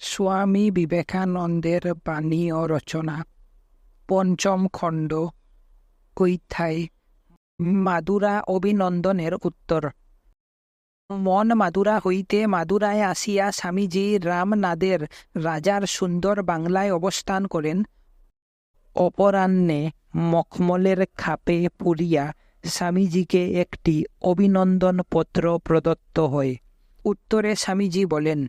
স্বামী বিবেকানন্দের বাণী ও রচনা, পঞ্চম খণ্ড, কৈথায় মাদুরা অভিনন্দনের উত্তর। মন মাদুরা হইতে মাদুরায় আসিয়া স্বামীজি রামনাদের রাজার সুন্দর বাংলায় অবস্থান করেন। অপরাহ্নে মখমলের খাপে পুরিয়া স্বামীজিকে একটি অভিনন্দন পত্র প্রদত্ত হয়। উত্তরে স্বামীজি বলেন,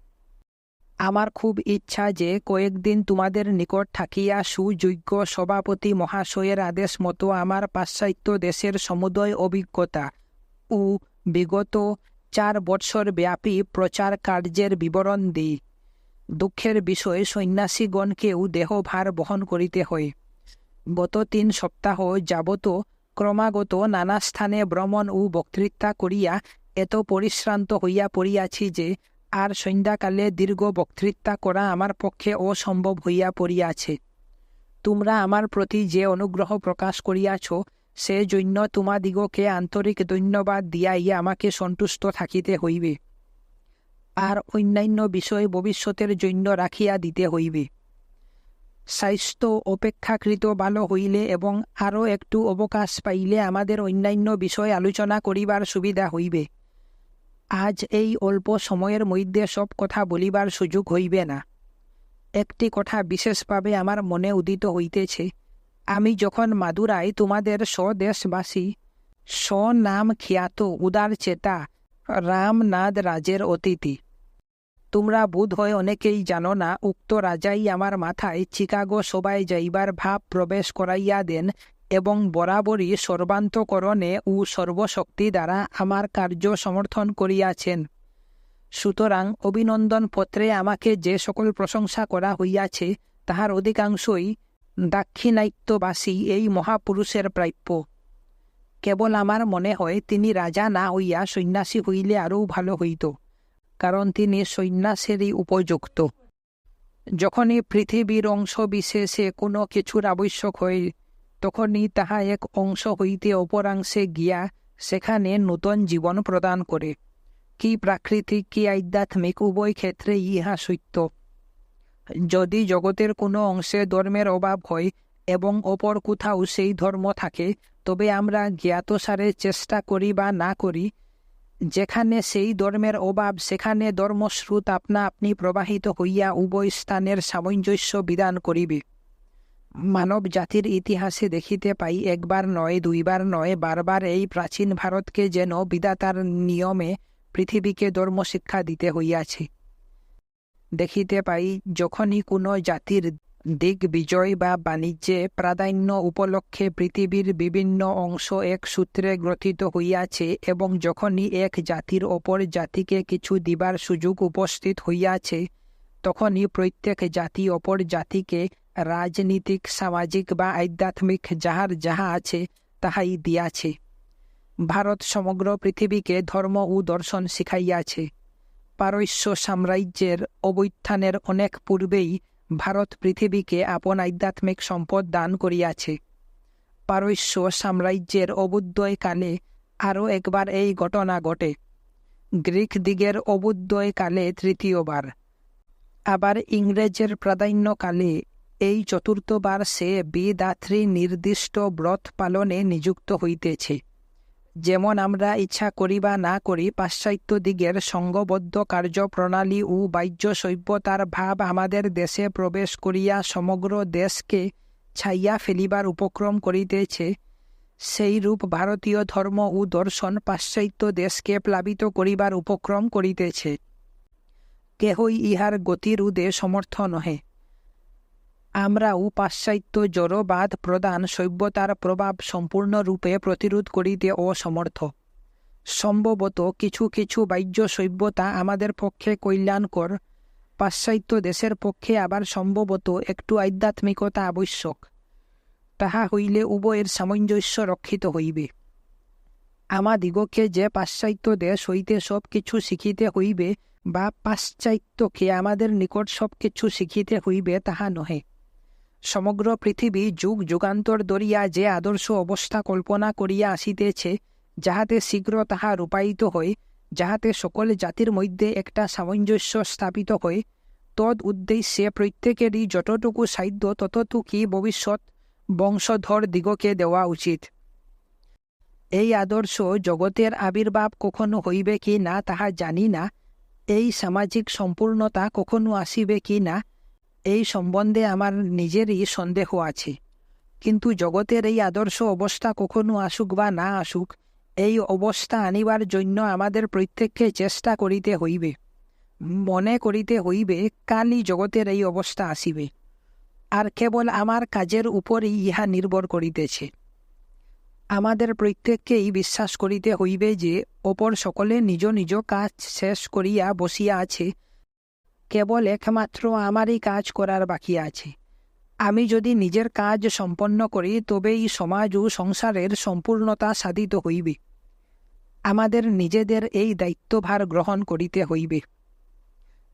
আমার খুব ইচ্ছা যে কয়েকদিন তোমাদের নিকট থাকিয়া সুযোগ্য সভাপতি মহাশয়ের আদেশ মতো আমার পাশ্চাত্য দেশের সমুদয় অভিজ্ঞতা ও বিগত 4 বৎসর ব্যাপী প্রচার কার্যের বিবরণ দিই। দুঃখের বিষয়, সন্ন্যাসীগণকেও দেহভার বহন করিতে হয়। গত 3 সপ্তাহ যাবত ক্রমাগত নানা স্থানে ভ্রমণ ও বক্তৃতা করিয়া এত পরিশ্রান্ত হইয়া পড়িয়াছি যে আর সন্ধ্যাকালে দীর্ঘ বক্তৃতা করা আমার পক্ষে অসম্ভব হইয়া পড়িয়াছে। তোমরা আমার প্রতি যে অনুগ্রহ প্রকাশ করিয়াছ, সে জন্য তোমাদিগকে আন্তরিক ধন্যবাদ দিয়াই আমাকে সন্তুষ্ট থাকিতে হইবে, আর অন্যান্য বিষয় ভবিষ্যতের জন্য রাখিয়া দিতে হইবে। স্বাস্থ্য অপেক্ষাকৃত ভালো হইলে এবং আরও একটু অবকাশ পাইলে আমাদের অন্যান্য বিষয় আলোচনা করিবার সুবিধা হইবে। আজ এই অল্প সময়ের মধ্যে সব কথা বলিবার সুযোগ হইবে না। একটি কথা বিশেষভাবে আমার মনে উদিত হইতেছে। আমি যখন মাদুরায় তোমাদের স্বদেশবাসী স্বনাম খ্যাত উদারচেতা রামনাদ রাজের অতিথি। তোমরা বোধ হয় অনেকেই জানো না, উক্ত রাজাই আমার মাথায় চিকাগো সভায় যাইবার ভাব প্রবেশ করাইয়া দেন এবং বরাবরই সর্বান্তকরণে ও সর্বশক্তি দ্বারা আমার কার্য সমর্থন করিয়াছেন। সুতরাং অভিনন্দন পত্রে আমাকে যে সকল প্রশংসা করা হইয়াছে, তাহার অধিকাংশই দাক্ষিণাত্যবাসী এই মহাপুরুষের প্রাপ্য। কেবল আমার মনে হয় তিনি রাজা না হইয়া সন্ন্যাসী হইলে আরও ভালো হইত, কারণ তিনি সন্ন্যাসেরই উপযুক্ত। যখনই পৃথিবীর অংশ বিশেষে কোনো কিছুর আবশ্যক হয়, তখনই তাহা এক অংশ হইতে অপরাংশে গিয়া সেখানে নূতন জীবন প্রদান করে। কি প্রাকৃতিক কি আধ্যাত্মিক উভয় ক্ষেত্রে ইহা সত্য। যদি জগতের কোনো অংশে ধর্মের অভাব হয় এবং অপর কোথাও সেই ধর্ম থাকে, তবে আমরা জ্ঞাতসারে চেষ্টা করি বা না করি, যেখানে সেই ধর্মের অভাব সেখানে ধর্মস্রোত আপনা আপনি প্রবাহিত হইয়া উভয় স্থানের সামঞ্জস্য বিধান করিবে। মানব জাতির ইতিহাসে দেখিতে পাই, একবার নয়, দুইবার নয়, বারবার এই প্রাচীন ভারতকে যেন বিধাতার নিয়মে পৃথিবীকে ধর্মশিক্ষা দিতে হইয়াছে। দেখিতে পাই, যখনই কোনো জাতির দিগ্বিজয় বা বাণিজ্যে প্রাধান্য উপলক্ষে পৃথিবীর বিভিন্ন অংশ এক সূত্রে গ্রথিত হইয়াছে এবং যখনই এক জাতির অপর জাতিকে কিছু দিবার সুযোগ উপস্থিত হইয়াছে, তখনই প্রত্যেক জাতি অপর জাতিকে রাজনীতিক, সামাজিক বা আধ্যাত্মিক যাহার যাহা আছে তাহাই দিয়াছে। ভারত সমগ্র পৃথিবীকে ধর্ম ও দর্শন শিখাইয়াছে। পারস্য সাম্রাজ্যের অভ্যুত্থানের অনেক পূর্বেই ভারত পৃথিবীকে আপন আধ্যাত্মিক সম্পদ দান করিয়াছে। পারস্য সাম্রাজ্যের অভ্যুদয়কালে আরও একবার এই ঘটনা ঘটে। গ্রিক দিগের অভ্যুদয়কালে তৃতীয়বার। আবার ইংরেজের প্রাধান্যকালে এই চতুর্থবার সে বিদাত্রী নির্দিষ্ট ব্রত পালনে নিযুক্ত হইতেছে। যেমন আমরা ইচ্ছা করি বা না করি, পাশ্চাত্য দিগের সঙ্গবদ্ধ কার্যপ্রণালী ও বাহ্য সভ্যতার ভাব আমাদের দেশে প্রবেশ করিয়া সমগ্র দেশকে ছাইয়া ফেলিবার উপক্রম করিতেছে, সেইরূপ ভারতীয় ধর্ম ও দর্শন পাশ্চাত্য দেশকে প্লাবিত করিবার উপক্রম করিতেছে। কেহই ইহার গতিরোধে সমর্থ নহে। আমরাও পাশ্চাত্য জড়বাদ প্রধান সভ্যতার প্রভাব সম্পূর্ণরূপে প্রতিরোধ করিতে অসমর্থ। সম্ভবত কিছু কিছু বাহ্য সভ্যতা আমাদের পক্ষে কল্যাণকর, পাশ্চাত্য দেশের পক্ষে আবার সম্ভবত একটু আধ্যাত্মিকতা আবশ্যক। তাহা হইলে উভয়ের সামঞ্জস্য রক্ষিত হইবে। আমাদিগকে যে পাশ্চাত্য দেশ হইতে সব কিছু শিখিতে হইবে বা পাশ্চাত্যকে আমাদের নিকট সব কিছু শিখিতে হইবে, তাহা নহে। সমগ্র পৃথিবী যুগ যুগান্তর ধরিয়া যে আদর্শ অবস্থা কল্পনা করিয়া আসিতেছে, যাহাতে শীঘ্র তাহা রূপায়িত হয়, যাহাতে সকল জাতির মধ্যে একটা সামঞ্জস্য স্থাপিত হয়, তদ উদ্দেশ্যে প্রত্যেকেরই যতটুকু সাধ্য ততটুকুই ভবিষ্যৎ বংশধর দিগকে দেওয়া উচিত। এই আদর্শ জগতের আবির্ভাব কখনো হইবে কি না তাহা জানি না, এই সামাজিক সম্পূর্ণতা কখনো আসিবে কি না এই সম্বন্ধে আমার নিজেরই সন্দেহ আছে। কিন্তু জগতের এই আদর্শ অবস্থা কখনো আসুক বা না আসুক, এই অবস্থা আনিবার জন্য আমাদের প্রত্যেককে চেষ্টা করিতে হইবে। মনে করিতে হইবে কালই জগতের এই অবস্থা আসিবে, আর কেবল আমার কাজের উপরই ইহা নির্ভর করিতেছে। আমাদের প্রত্যেককেই বিশ্বাস করিতে হইবে যে অপর সকলে নিজ নিজ কাজ শেষ করিয়া বসিয়া আছে, কেবল একমাত্র আমারই কাজ করার বাকি আছে। আমি যদি নিজের কাজ সম্পন্ন করি তবেই সমাজ ও সংসারের সম্পূর্ণতা সাধিত হইবে। আমাদের নিজেদের এই দায়িত্বভার গ্রহণ করিতে হইবে।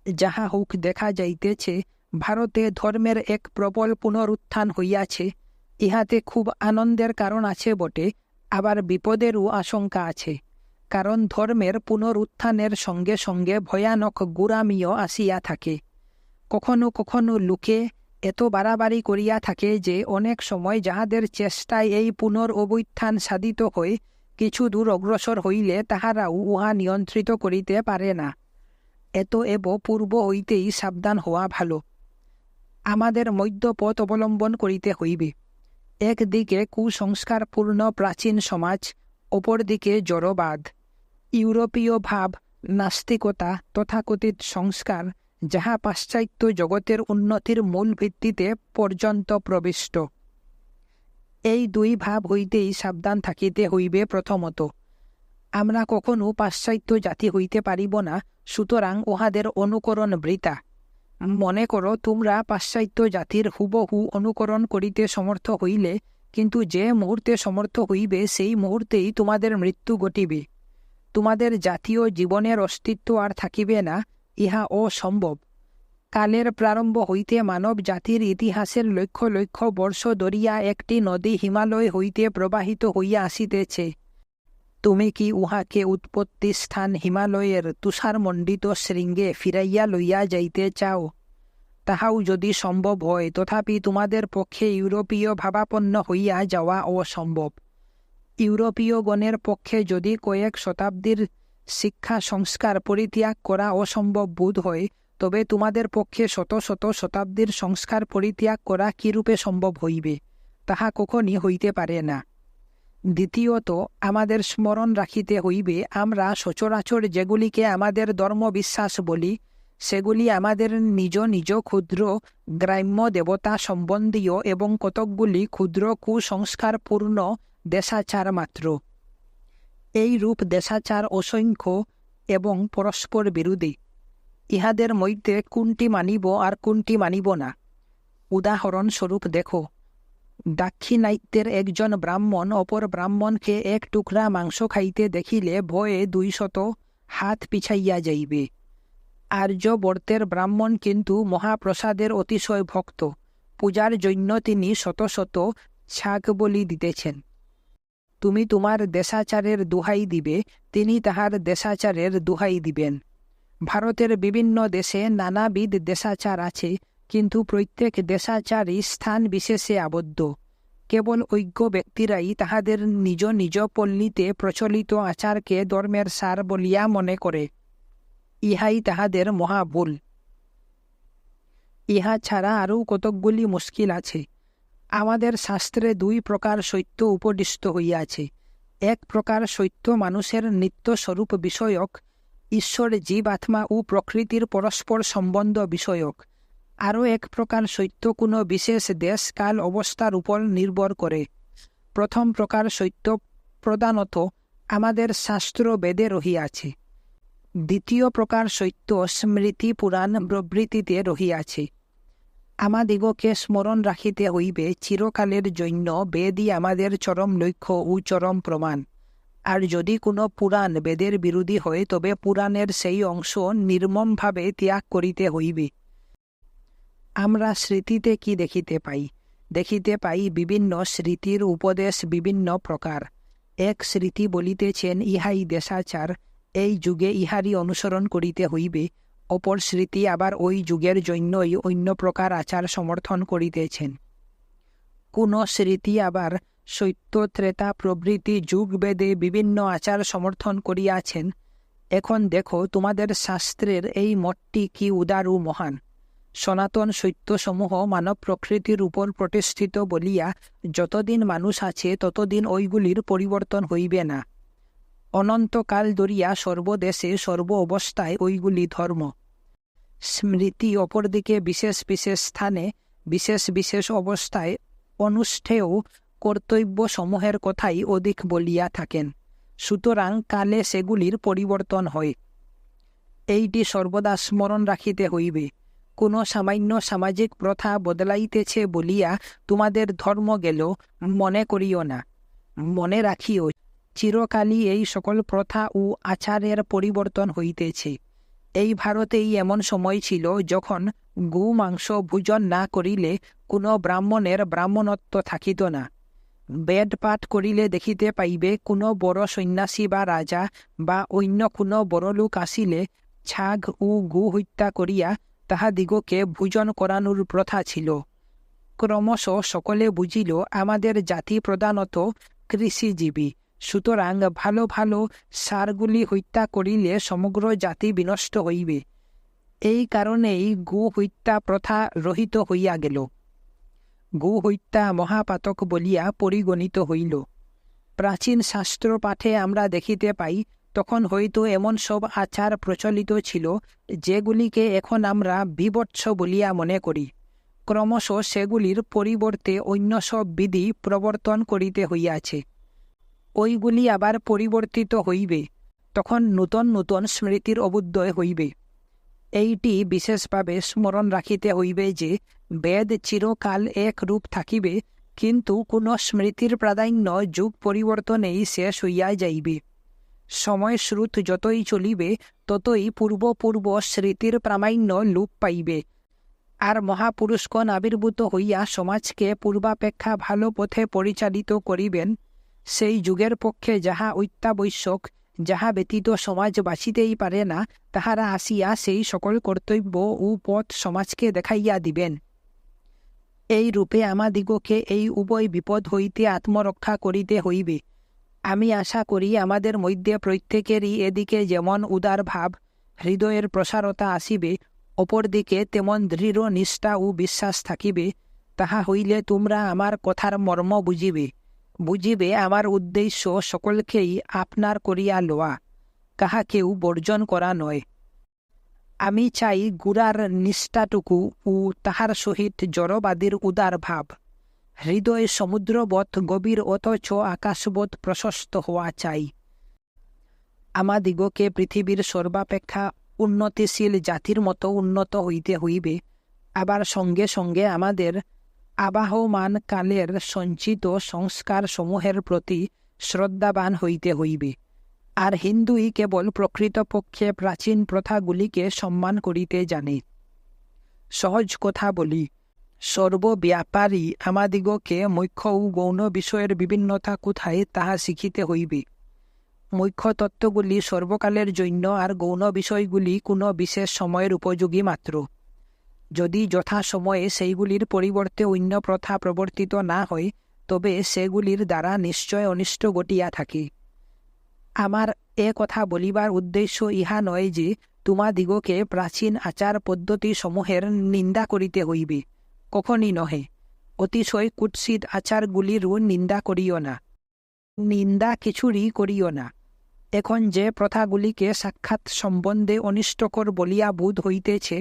যাহা হোক, দেখা যাইতেছে ভারতে ধর্মের এক প্রবল পুনরুত্থান হইয়াছে। ইহাতে খুব আনন্দের কারণ আছে বটে, আবার বিপদেরও আশঙ্কা আছে। কারণ ধর্মের পুনরুত্থানের সঙ্গে সঙ্গে ভয়ানক গোঁড়ামিও আসিয়া থাকে। কখনো কখনো লোকে এত বাড়াবাড়ি করিয়া থাকে যে অনেক সময় যাহাদের চেষ্টায় এই পুনরঅভ্যুত্থান সাধিত হয়, কিছু দূর অগ্রসর হইলে তাহারাও উহা নিয়ন্ত্রিত করিতে পারে না। এতএব পূর্ব হইতেই সাবধান হওয়া ভালো। আমাদের মধ্যপথ অবলম্বন করিতে হইবে। একদিকে কুসংস্কারপূর্ণ প্রাচীন সমাজ, অপরদিকে জড়বাদ, ইউরোপীয় ভাব, নাস্তিকতা, তথাকথিত সংস্কার, যাহা পাশ্চাত্য জগতের উন্নতির মূল ভিত্তিতে পর্যন্ত প্রবিষ্ট। এই দুই ভাব হইতেই সাবধান থাকিতে হইবে। প্রথমত, আমরা কখনো পাশ্চাত্য জাতি হইতে পারিব না, সুতরাং উহাদের অনুকরণ বৃথা। মনে করো, তোমরা পাশ্চাত্য জাতির হুবহু অনুকরণ করিতে সমর্থ হইলে, কিন্তু যে মুহূর্তে সমর্থ হইবে সেই মুহূর্তেই তোমাদের মৃত্যু ঘটিবে। তোমাদের জাতীয় জীবনের অস্তিত্ব আর থাকিবে না, ইহা অসম্ভব। কালের প্রারম্ভ হইতে মানব জাতির ইতিহাসের লক্ষ লক্ষ বর্ষ ধরিয়া একটি নদী হিমালয় হইতে প্রবাহিত হইয়া আসিতেছে। তুমি কি উহাকে উৎপত্তি স্থান হিমালয়ের তুষারমণ্ডিত শৃঙ্গে ফিরাইয়া লইয়া যাইতে চাও? তাহাও যদি সম্ভব হয়, তথাপি তোমাদের পক্ষে ইউরোপীয় ভাবাপন্ন হইয়া যাওয়া অসম্ভব। ইউরোপীয়গণের পক্ষে যদি কয়েক শতাব্দীর শিক্ষা সংস্কার পরিত্যাগ করা অসম্ভব বোধ হয়, তবে তোমাদের পক্ষে শত শত শতাব্দীর সংস্কার পরিত্যাগ করা কিরূপে সম্ভব হইবে? তাহা কখনই হইতে পারে না। দ্বিতীয়ত, আমাদের স্মরণ রাখিতে হইবে, আমরা সচরাচর যেগুলিকে আমাদের ধর্মবিশ্বাস বলি, সেগুলি আমাদের নিজ নিজ ক্ষুদ্র গ্রাম্য দেবতা সম্বন্ধীয় এবং কতকগুলি ক্ষুদ্র কুসংস্কারপূর্ণ দেশাচার মাত্র। এই রূপ দেশাচার অসংখ্য এবং পরস্পর বিরোধী। ইহাদের মধ্যে কোনটি মানিব আর কোনটি মানিব না? উদাহরণস্বরূপ দেখো, দাক্ষিণাত্যের একজন ব্রাহ্মণ অপর ব্রাহ্মণকে এক টুকরা মাংস খাইতে দেখিলে ভয়ে 200 হাত পিছাইয়া যাইবে। আর্যবর্তের ব্রাহ্মণ কিন্তু মহাপ্রসাদের অতিশয় ভক্ত। পূজার জন্য তিনি শত শত ছাগ বলি দিতেছেন। তুমি তোমার দেশাচারের দোহাই দিবে, তিনি তাহার দেশাচারের দোহাই দিবেন। ভারতের বিভিন্ন দেশে নানাবিধ দেশাচার আছে, কিন্তু প্রত্যেক দেশাচারই স্থান বিশেষে আবদ্ধ। কেবল অজ্ঞ ব্যক্তিরাই তাহাদের নিজ নিজ পল্লীতে প্রচলিত আচারকে ধর্মের সার বলিয়া মনে করে। ইহাই তাহাদের মহাভুল। ইহা ছাড়া আরও কতকগুলি মুশকিল আছে। আমাদের শাস্ত্রে দুই প্রকার সত্য উপদিষ্ট হইয়াছে। এক প্রকার সত্য মানুষের নিত্যস্বরূপ বিষয়ক, ঈশ্বর, জীব, আত্মা ও প্রকৃতির পরস্পর সম্বন্ধ বিষয়ক। আরও এক প্রকার সত্য কোনো বিশেষ দেশ কাল অবস্থার উপর নির্ভর করে। প্রথম প্রকার সত্য প্রধানত আমাদের শাস্ত্র বেদে রহিয়াছে। দ্বিতীয় প্রকার সত্য স্মৃতি পুরাণ প্রভৃতিতে রহিয়াছে। আমাদিগকে স্মরণ রাখিতে হইবে, চিরকালের জন্য বেদই আমাদের চরম লক্ষ্য ও চরম প্রমাণ। আর যদি কোনো পুরাণ বেদের বিরোধী হয়, তবে পুরাণের সেই অংশ নির্মমভাবে ত্যাগ করিতে হইবে। আমরা স্মৃতিতে কি দেখিতে পাই? দেখিতে পাই বিভিন্ন স্মৃতির উপদেশ বিভিন্ন প্রকার। এক স্মৃতি বলিতেছেন, ইহাই দেশাচার, এই যুগে ইহারই অনুসরণ করিতে হইবে। অপর স্মৃতি আবার ওই যুগের জন্যই অন্য প্রকার আচার সমর্থন করিতেছেন। কোন স্মৃতি আবার সত্য ত্রেতা প্রভৃতি যুগভেদে বিভিন্ন আচার সমর্থন করিয়াছেন। এখন দেখো তোমাদের শাস্ত্রের এই মতটি কি উদার ও মহান। সনাতন সত্যসমূহ মানব প্রকৃতির উপর প্রতিষ্ঠিত বলিয়া যতদিন মানুষ আছে ততদিন ওইগুলির পরিবর্তন হইবে না। অনন্তকাল ধরিয়া সর্বদেশে সর্ব অবস্থায় ওইগুলি ধর্ম। স্মৃতি অপরদিকে বিশেষ বিশেষ স্থানে বিশেষ বিশেষ অবস্থায় অনুষ্ঠেয় কর্তব্যসমূহের কথাই অধিক বলিয়া থাকেন। সুতরাং কালে সেগুলির পরিবর্তন হয়। এইটি সর্বদা স্মরণ রাখিতে হইবে। কোন সামান্য সামাজিক প্রথা বদলাইতেছে বলিয়া তোমাদের ধর্ম গেল মনে করিও না। মনে রাখিও, চিরকালই এই সকল প্রথা ও আচারের পরিবর্তন হইতেছে। এই ভারতেই এমন সময় ছিল যখন গো মাংস ভোজন না করিলে কোনো ব্রাহ্মণের ব্রাহ্মণত্ব থাকিত না। বেদ পাঠ করিলে দেখিতে পাইবে কোনো বড় সন্ন্যাসী বা রাজা বা অন্য কোনো বড় লোক আসিলে ছাগ ও গো হত্যা করিয়া তাহাদিগকে ভোজন করানোর প্রথা ছিল। ক্রমশ সকলে বুঝিল আমাদের জাতি প্রধানত কৃষিজীবী, সুতরাং ভালো ভালো সারগুলি হত্যা করিলে সমগ্র জাতি বিনষ্ট হইবে। এই কারণেই গো হত্যা প্রথা রহিত হইয়া গেল। গো হত্যা মহাপাতক বলিয়া পরিগণিত হইল। প্রাচীন শাস্ত্র পাঠে আমরা দেখিতে পাই তখন হয়তো এমন সব আচার প্রচলিত ছিল যেগুলিকে এখন আমরা বিভৎস বলিয়া মনে করি। ক্রমশ সেগুলির পরিবর্তে অন্য সব বিধি প্রবর্তন করিতে হইয়াছে। ওইগুলি আবার পরিবর্তিত হইবে, তখন নূতন নূতন স্মৃতির অবুদ্ধয় হইবে। এইটি বিশেষভাবে স্মরণ রাখিতে হইবে যে বেদ চিরকাল এক রূপ থাকিবে, কিন্তু কোন স্মৃতির প্রাধান্য যুগ পরিবর্তনেই শেষ হইয়া যাইবে। সময় স্রোত যতই চলিবে ততই পূর্ব পূর্ব স্মৃতির প্রামাণ্য লোপ পাইবে, আর মহাপুরুষগণ আবির্ভূত হইয়া সমাজকে পূর্বাপেক্ষা ভালো পথে পরিচালিত করিবেন। সেই যুগের পক্ষে যাহা অত্যাবশ্যক, যাহা ব্যতীত সমাজ বাঁচিতেই পারে না, তাহারা আসিয়া সেই সকল কর্তব্য ও পথ সমাজকে দেখাইয়া দিবেন। এই রূপে আমাদিগকে এই উভয় বিপদ হইতে আত্মরক্ষা করিতে হইবে। আমি আশা করি আমাদের মধ্যে প্রত্যেকেরই এদিকে যেমন উদার ভাব, হৃদয়ের প্রসারতা আসিবে, অপরদিকে তেমন দৃঢ় নিষ্ঠা ও বিশ্বাস থাকিবে। তাহা হইলে তোমরা আমার কথার মর্ম বুঝিবে আমার উদ্দেশ্য সকলকেই আপনার করিয়া লওয়া, কাহাকেও বর্জন করা নয়। আমি চাই গুড়ার নিষ্ঠাটুকু ও তাহার সহিত জড়বাদীর উদার ভাব। হৃদয় সমুদ্রবৎ গভীর অথচ আকাশবৎ প্রশস্ত হওয়া চাই। আমাদিগকে পৃথিবীর সর্বাপেক্ষা উন্নতিশীল জাতির মতো উন্নত হইতে হইবে। আবার সঙ্গে সঙ্গে আমাদের আবাহমান কালের সঞ্চিত সংস্কার সমূহের প্রতি শ্রদ্ধাবান হইতে হইবে। আর হিন্দুই কেবল প্রকৃতপক্ষে প্রাচীন প্রথাগুলিকে সম্মান করিতে জানে। সহজ কথা বলি, সর্বব্যাপারী আমাদিগকে মুখ্য ও গৌণ বিষয়ের বিভিন্নতা কোথায় তাহা শিখিতে হইবে। মুখ্য তত্ত্বগুলি সর্বকালের জন্য, আর গৌণ বিষয়গুলি কোনো বিশেষ সময়ের উপযোগী মাত্র। যদি যথাসময়ে সেইগুলির পরিবর্তে অন্য প্রথা প্রবর্তিত না হয়, তবে সেগুলির দ্বারা নিশ্চয় অনিষ্ট ঘটিয়া থাকে। আমার এ কথা বলিবার উদ্দেশ্য ইহা নয় যে তোমাদিগকে প্রাচীন আচার পদ্ধতি সমূহের নিন্দা করিতে হইবে, কখনই নহে। অতিশয় কুৎসিত আচারগুলিরও নিন্দা করিও না, নিন্দা কিছুরই করিও না। এখন যে প্রথাগুলিকে সাক্ষাৎ সম্বন্ধে অনিষ্টকর বলিয়া বোধ হইতেছে,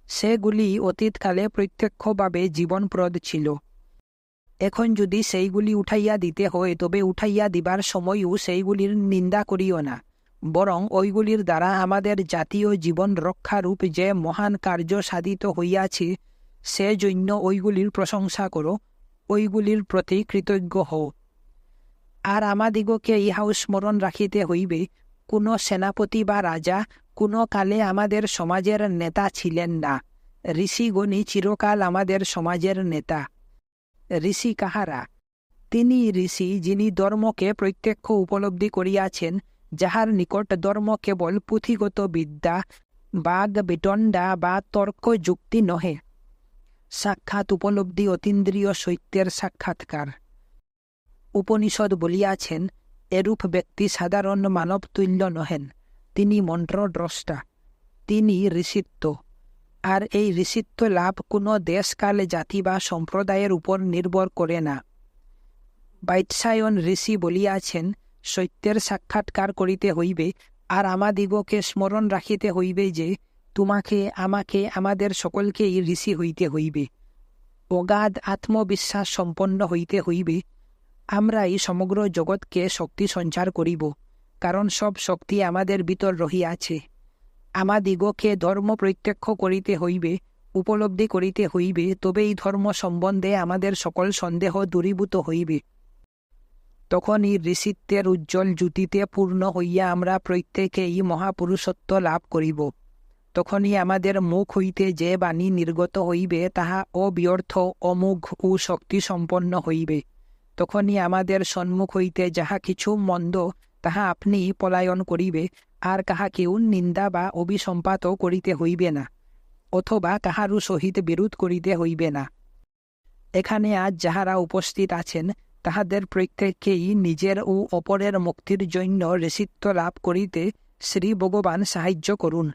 সেগুলি অতীতকালে প্রত্যক্ষভাবে জীবনপ্রদ ছিল। এখন যদি সেইগুলি উঠাইয়া দিতে হয়, তবে উঠাইয়া দিবার সময়ও সেইগুলির নিন্দা করিও না, বরং ওইগুলির দ্বারা আমাদের জাতীয় জীবন রক্ষারূপ যে মহান কার্য সাধিত হইয়াছে, সেজন্য ওইগুলির প্রশংসা করো, ওইগুলির প্রতি কৃতজ্ঞ হও। আর আমাদিগকে ইহাও স্মরণ রাখিতে হইবে, কোনো সেনাপতি বা রাজা কোনো কালে আমাদের সমাজের নেতা ছিলেন না। ঋষিগণই চিরকাল আমাদের সমাজের নেতা। ঋষি কাহারা? তিনি ঋষি যিনি ধর্মকে প্রত্যক্ষ উপলব্ধি করিয়াছেন, যাহার নিকট ধর্ম কেবল পুঁথিগত বিদ্যা, বাগ বিতণ্ডা বা তর্ক যুক্তি নহে। সাক্ষাৎ উপলব্ধি অতীন্দ্রিয় সত্যের সাক্ষাৎকার। উপনিষদ বলিয়াছেন, এরূপ ব্যক্তি সাধারণ মানবতুল্য নহেন, তিনি মন্ত্রদ্রষ্টা, তিনি ঋষিত্ব। আর এই ঋষিত্ব লাভ কোনো দেশকাল জাতি বা সম্প্রদায়ের উপর নির্ভর করে না। বৈৎসায়ন ঋষি বলিয়াছেন, সত্যের সাক্ষাৎকার করিতে হইবে, আর আমাদিগকে স্মরণ রাখিতে হইবে যে তোমাকে, আমাকে, আমাদের সকলকেই ঋষি হইতে হইবে। অগাধ আত্মবিশ্বাস সম্পন্ন হইতে হইবে। আমরাই সমগ্র জগৎকে শক্তি সঞ্চার করিব, কারণ সব শক্তি আমাদের ভিতর রহিয়াছে। আমাদিগকে ধর্ম প্রত্যক্ষ করিতে হইবে, উপলব্ধি করিতে হইবে, তবেই ধর্ম সম্বন্ধে আমাদের সকল সন্দেহ দূরীভূত হইবে। তখনই ঋষিত্বের উজ্জ্বল জ্যোতিতে পূর্ণ হইয়া আমরা প্রত্যেকেই মহাপুরুষত্ব লাভ করিব। তখনই আমাদের মুখ হইতে যে বাণী নির্গত হইবে তাহা অব্যর্থ, অমোঘ ও শক্তিসম্পন্ন হইবে। তখনই আমাদের সম্মুখ হইতে যাহা কিছু মন্দ তাহা আপনিই পলায়ন করিবে, আর কাহাকেও নিন্দা বা অভিসম্পাত করিতে হইবে না, অথবা কাহারও সহিত বিরোধ করিতে হইবে না। এখানে আজ যাহারা উপস্থিত আছেন তাহাদের প্রত্যেককেই নিজের ও অপরের মুক্তির জন্য ঋষিত্ব লাভ করিতে শ্রী ভগবান সাহায্য করুন।